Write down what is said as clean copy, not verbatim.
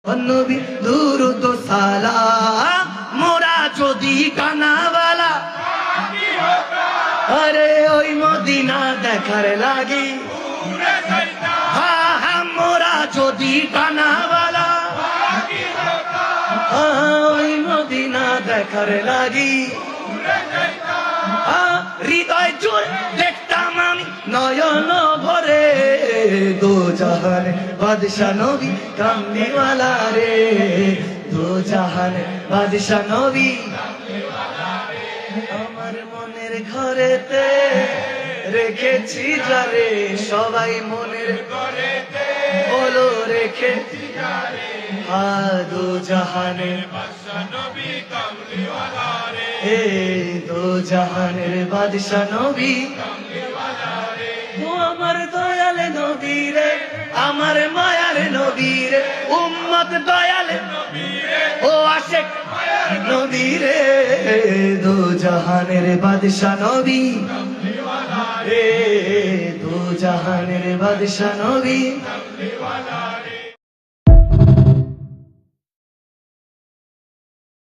নবী দুরুদ সালাম মোরা যদি কানাওয়ালা আরে ওই মদিনা দেখার লাগি মোরা যদি কানাওয়ালা ওই মদিনা দেখার লাগি হৃদয় জুড়ে দেখতাম আমি নয়ন ভরে দো জাহান বাদশা নবী কামলিওয়ালা রে দো জাহান বাদশা নবী আমার মনের ঘরেতে রেখেছি যারে সবাই মনের ঘরেতে বলো রেখেছি যারে দো জাহানের বাদশা নবী কামলিওয়ালা রে দো জাহানের বাদশা নবী কামলিওয়ালা রে ও আমার দয়াল নবী রে আমার মায়ার নবী রে উম্মত দয়াল নবী রে ও আশিক নবী রে দো জাহানের বাদশা নবী কামলিওয়ালা রে দো জাহানের বাদশা নবী কামলিওয়ালা